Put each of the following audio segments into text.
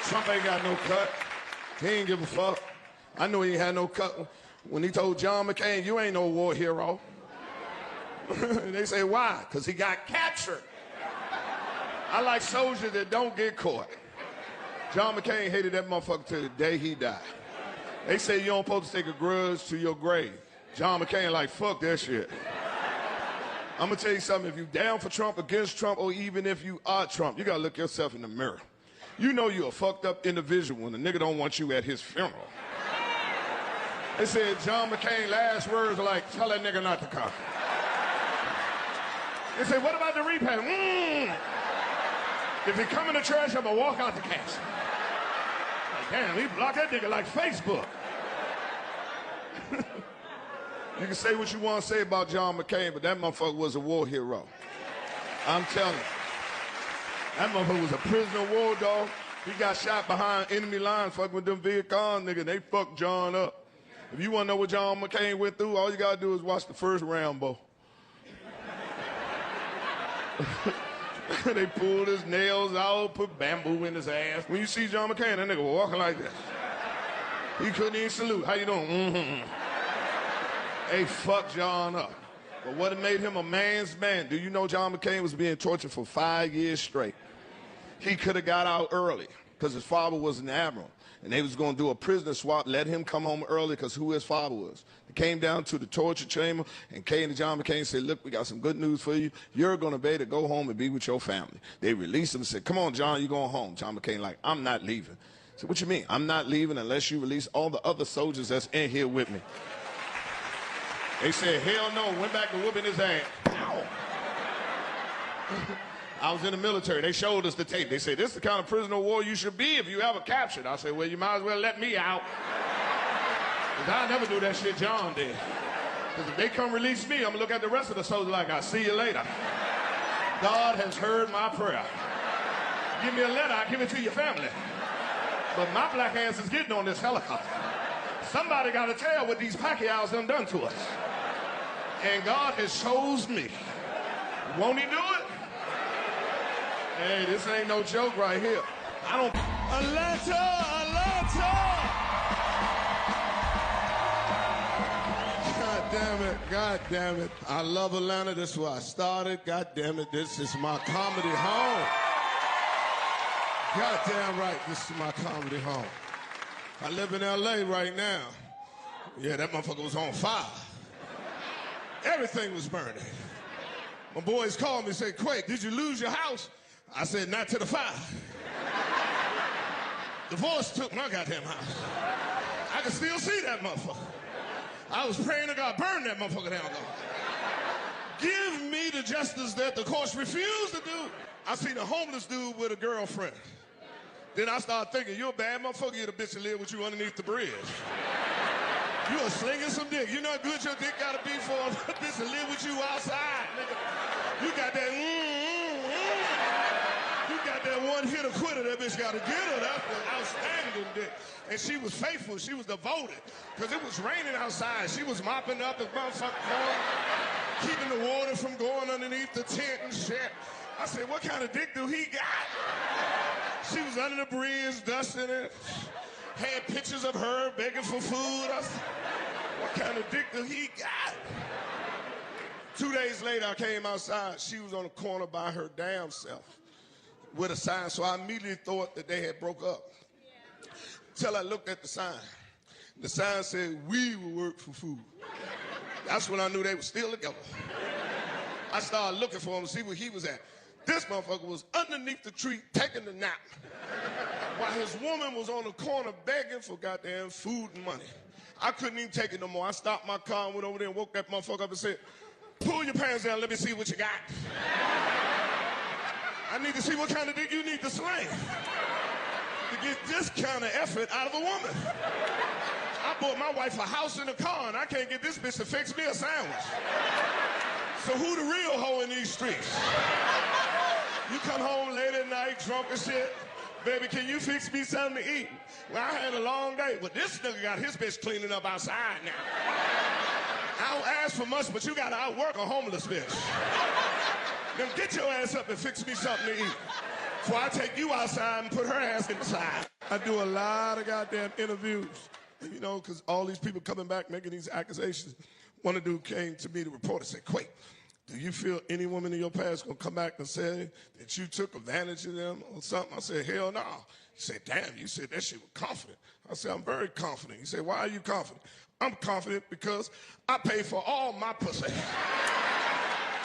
Trump ain't got no cut. He ain't give a fuck. I knew he ain't had no cut when he told John McCain, you ain't no war hero. They say, why? Because he got captured. I like soldiers that don't get caught. John McCain hated that motherfucker till the day he died. They say you don't supposed to take a grudge to your grave. John McCain like, fuck that shit. I'm gonna tell you something, if you down for Trump, against Trump, or even if you are Trump, you gotta look yourself in the mirror. You know you're a fucked up individual when a nigga don't want you at his funeral. They said John McCain last words are like, tell that nigga not to come. They said, what about the repass? If he come in the church, I'm gonna walk out the castle. Like, damn, he blocked that nigga like Facebook. You can say what you want to say about John McCain, but that motherfucker was a war hero. I'm telling you. That motherfucker was a prisoner of war, dog. He got shot behind enemy lines fucking with them Viet Cong niggas. They fucked John up. If you want to know what John McCain went through, all you got to do is watch the first Rambo. They pulled his nails out, put bamboo in his ass. When you see John McCain, that nigga was walking like this. He couldn't even salute. How you doing? Mm-hmm. They fucked John up. But what made him a man's man? Do you know John McCain was being tortured for 5 years straight? He could have got out early because his father was an admiral. And they was going to do a prisoner swap, let him come home early because who his father was. They came down to the torture chamber and came to John McCain and said, look, we got some good news for you. You're going to be able to go home and be with your family. They released him and said, come on, John, you're going home. John McCain like, I'm not leaving. I said, what you mean? I'm not leaving unless you release all the other soldiers that's in here with me. They said, hell no, went back to whooping his ass. Ow. I was in the military. They showed us the tape. They said, this is the kind of prisoner of war you should be if you ever captured. I said, well, you might as well let me out. Because I never do that shit John did. Because if they come release me, I'm going to look at the rest of the soldiers like, I'll see you later. God has heard my prayer. Give me a letter, I'll give it to your family. But my black ass is getting on this helicopter. Somebody got to tell what these Pacquiaos done to us. And God has chose me. Won't he do it? Hey, this ain't no joke right here. I don't... Atlanta! God damn it. God damn it. I love Atlanta. This is where I started. God damn it. This is my comedy home. God damn right. This is my comedy home. I live in L.A. right now. Yeah, that motherfucker was on fire. Everything was burning. My boys called me and said, Quake, did you lose your house? I said, not to the fire. Divorce took my goddamn house. I can still see that motherfucker. I was praying to God, burn that motherfucker down, God. Give me the justice that the courts refuse to do. I seen a homeless dude with a girlfriend. Then I started thinking, you're a bad motherfucker, you're the bitch that live with you underneath the bridge. You are slinging some dick. You know how good your dick gotta be for a bitch to live with you outside, nigga. You got that, You got that one hitter quitter, that bitch gotta get her. That's an outstanding dick. And she was faithful, she was devoted. Because it was raining outside. She was mopping up the motherfucking floor, keeping the water from going underneath the tent and shit. I said, what kind of dick do he got? She was under the bridge, dusting it. Had pictures of her begging for food. I said, what kind of dick do he got? 2 days later, I came outside. She was on the corner by her damn self with a sign. So I immediately thought that they had broke up. Till I looked at the sign. The sign said, we will work for food. That's when I knew they were still together. I started looking for him to see where he was at. This motherfucker was underneath the tree taking a nap while his woman was on the corner begging for goddamn food and money. I couldn't even take it no more. I stopped my car and went over there and woke that motherfucker up and said, pull your pants down, let me see what you got. I need to see what kind of dick you need to sling to get this kind of effort out of a woman. I bought my wife a house and a car and I can't get this bitch to fix me a sandwich. So who the real hoe in these streets? You come home late at night, drunk and shit. Baby, can you fix me something to eat? Well, I had a long day. Well, this nigga got his bitch cleaning up outside now. I don't ask for much, but you gotta outwork a homeless bitch. Then get your ass up and fix me something to eat before I take you outside and put her ass inside. I do a lot of goddamn interviews, you know, because all these people coming back making these accusations. One dude came to me, the reporter, said, Quake, do you feel any woman in your past gonna come back and say that you took advantage of them or something? I said, hell no. He said, damn, you said that shit with confident. I said, I'm very confident. He said, why are you confident? I'm confident because I pay for all my pussy.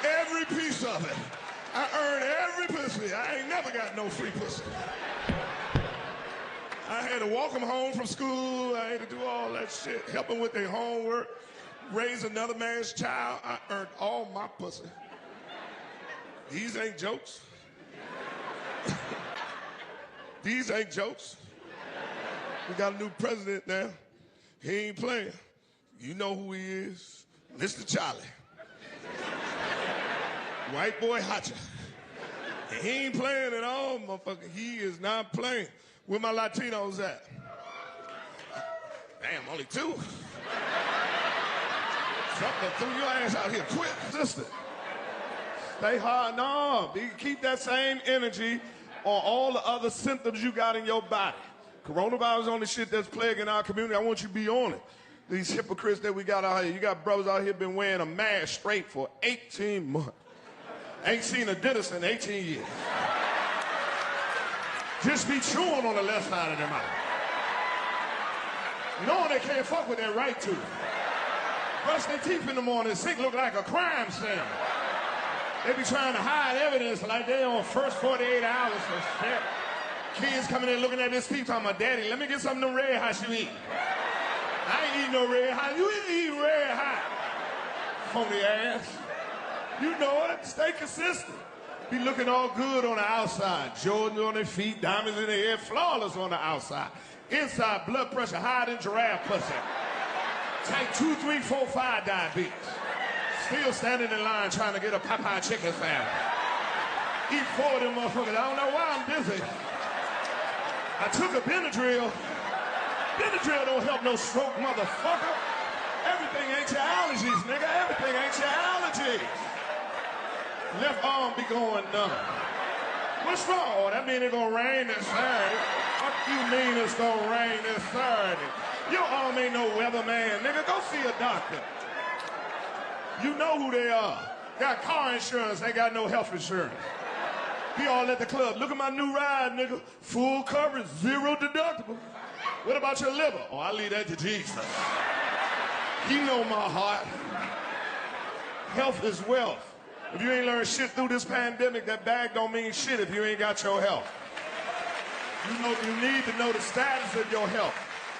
Every piece of it. I earn every pussy. I ain't never got no free pussy. I had to walk them home from school. I had to do all that shit, help them with their homework, raise another man's child. I earned all my pussy. These ain't jokes. These ain't jokes. We got a new president now. He ain't playing. You know who he is. Mr. Charlie. White boy Hotcha. And he ain't playing at all, motherfucker. He is not playing. Where my Latinos at? Damn, only two. Something threw your ass out here quick. Sister. Stay hard. No, keep that same energy on all the other symptoms you got in your body. Coronavirus is on the shit that's plaguing our community. I want you to be on it. These hypocrites that we got out here. You got brothers out here been wearing a mask straight for 18 months. Ain't seen a dentist in 18 years. Just be chewing on the left side of their mouth. Knowing they can't fuck with their right tooth. Brush their teeth in the morning, sink look like a crime scene. They be trying to hide evidence like they on first 48 hours for shit. Kids coming in looking at this teeth talking about, Daddy, let me get some of them red hots you eat. I ain't eating no red hot. You ain't eating red hot. Phony ass. You know it. Stay consistent. Be looking all good on the outside. Jordan on their feet, diamonds in their hair, flawless on the outside. Inside, blood pressure higher than giraffe pussy. Type 2, 3, 4, 5 diabetes. Still standing in line trying to get a Popeye chicken sandwich. Eat 4 of them motherfuckers. I don't know why I'm dizzy. I took a Benadryl. Benadryl don't help no stroke, motherfucker. Everything ain't your allergies, nigga. Everything ain't your allergies. Left arm be going numb. What's wrong? Oh, that mean it's gonna rain this Saturday. What you mean it's gonna rain this Saturday? Your arm ain't no weatherman, nigga. Go see a doctor. You know who they are. Got car insurance, they got no health insurance. Be all at the club. Look at my new ride, nigga. Full coverage, 0 deductible. What about your liver? Oh, I leave that to Jesus. He know my heart. Health is wealth. If you ain't learned shit through this pandemic, that bag don't mean shit if you ain't got your health. You need to know the status of your health.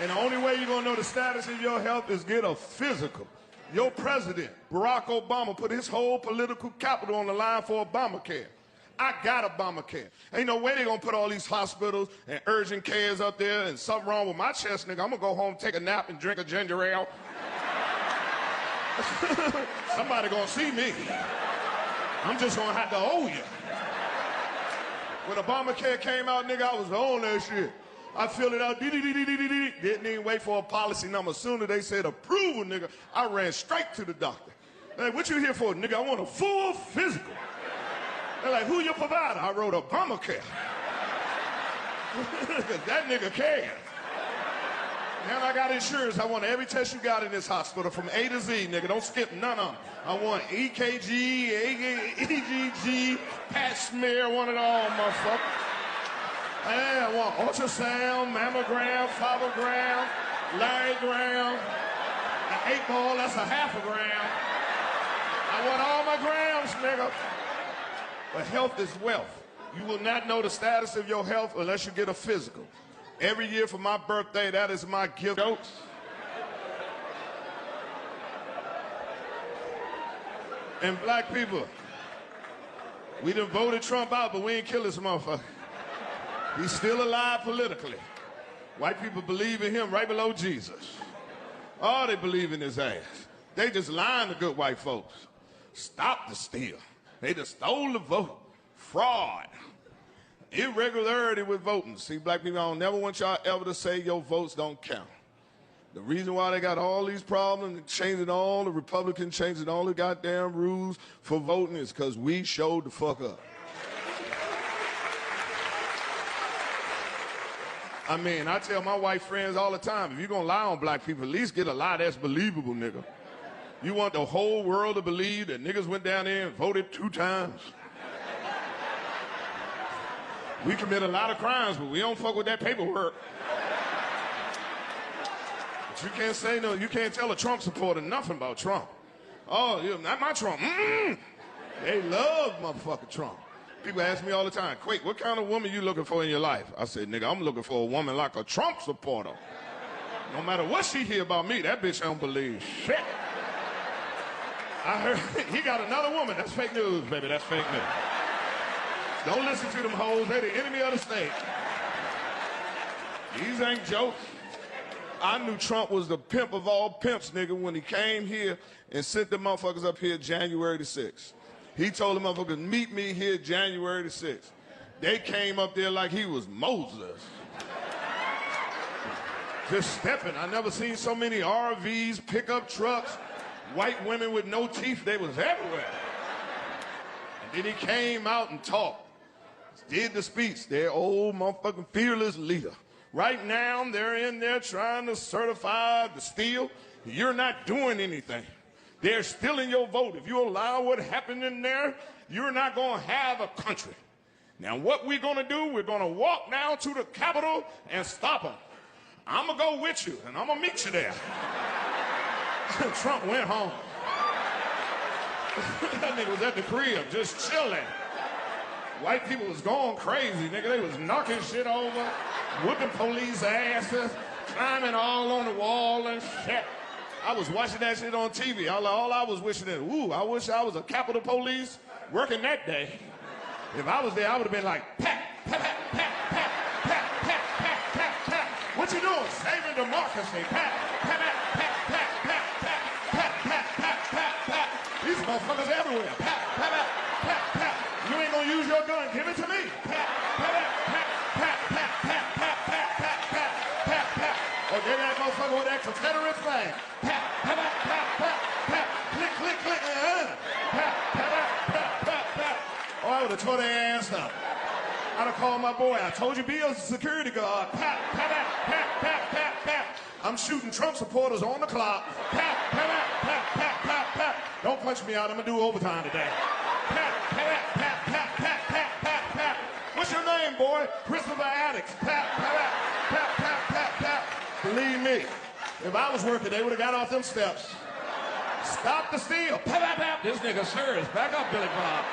And the only way you're gonna know the status of your health is get a physical. Your president, Barack Obama, put his whole political capital on the line for Obamacare. I got Obamacare. Ain't no way they gonna put all these hospitals and urgent cares up there and something wrong with my chest, nigga. I'm gonna go home, take a nap, and drink a ginger ale. Somebody gonna see me. I'm just gonna have to owe you. When Obamacare came out, nigga, I was on that shit. I filled it out, didn't even wait for a policy number. Sooner they said approval, nigga, I ran straight to the doctor. Hey, what you here for, nigga? I want a full physical. They're like, who your provider? I wrote Obamacare. That nigga cares. Now I got insurance. I want every test you got in this hospital from A to Z, nigga. Don't skip none of them. I want EKG, EGG, Pap smear, one of all, motherfucker. Hey, I want ultrasound, mammogram, fathogram, laryngogram, an 8 ball, that's a half a gram. I want all my grams, nigga. But health is wealth. You will not know the status of your health unless you get a physical. Every year for my birthday, that is my gift. Jokes. And black people, we done voted Trump out, but we ain't kill this motherfucker. He's still alive politically. White people believe in him right below Jesus. Oh, they believe in his ass. They just lying to good white folks. Stop the steal. They just stole the vote. Fraud. Irregularity with voting. See, black people, I don't never want y'all ever to say your votes don't count. The reason why they got all these problems, changing all the Republicans, changing all the goddamn rules for voting is because we showed the fuck up. I mean, I tell my white friends all the time, if you're gonna lie on black people, at least get a lie that's believable, nigga. You want the whole world to believe that niggas went down there and voted 2 times? We commit a lot of crimes, but we don't fuck with that paperwork. But you can't say no, you can't tell a Trump supporter nothing about Trump. Oh, not my Trump. They love motherfucking Trump. People ask me all the time, Quake, what kind of woman you looking for in your life? I said, nigga, I'm looking for a woman like a Trump supporter. No matter what she hear about me, that bitch don't believe shit. I heard he got another woman. That's fake news, baby. That's fake news. Don't listen to them hoes. They're the enemy of the state. These ain't jokes. I knew Trump was the pimp of all pimps, nigga, when he came here and sent the motherfuckers up here January the 6th. He told the motherfuckers, meet me here January the 6th. They came up there like he was Moses. Just stepping. I never seen so many RVs, pickup trucks, white women with no teeth. They was everywhere. And then he came out and talked. Did the speech. Their old motherfucking fearless leader. Right now, they're in there trying to certify the steal. You're not doing anything. They're stealing your vote. If you allow what happened in there, you're not going to have a country. Now, what we're going to do, we're going to walk down to the Capitol and stop them. I'm going to go with you, and I'm going to meet you there. Trump went home. That nigga was at the crib, just chilling. White people was going crazy, nigga. They was knocking shit over, whooping police asses, climbing all on the wall and shit. I was watching that shit on TV. All I was wishing is, ooh, I wish I was a Capitol Police working that day. If I was there, I would have been like, pat, pat, pat, pat, pat, pat, pat, pat, pat, pat. What you doing? Saving democracy. Pat, pat, pat, pat, pat, pat, pat, pat, pat, pat, pat, pat. These motherfuckers everywhere. Pat, pat, pat, pat, pat. You ain't gonna use your gun. Give it to me. Pat, pat, pat, pat, pat, pat, pat, pat, pat, pat, pat, pat, pat. Or get that motherfucker with that Confederate flag. Pat, pat, pat, pat, pat, pat. Click, click, click. Pat, pat, pat, pat, pat, pat. Oh, I would have tore their ass up. I'd have called my boy. I told you, be a security guard. Pat, pat, pat, pat, pat, pat, pat. I'm shooting Trump supporters on the clock. Pat, pat, pat, pat, pat, pat, pat. Don't punch me out. I'm gonna do overtime today. Pat, pat, pat, pat, pat, pat, pat, pat. What's your name, boy? Christopher Addicts. Pat, pat, pat, pat, pat, pat, pat. Believe me, if I was working, they would have got off them steps. Stop the steal. Pat, pat, pat. This nigga serious. Back up, Billy Bob.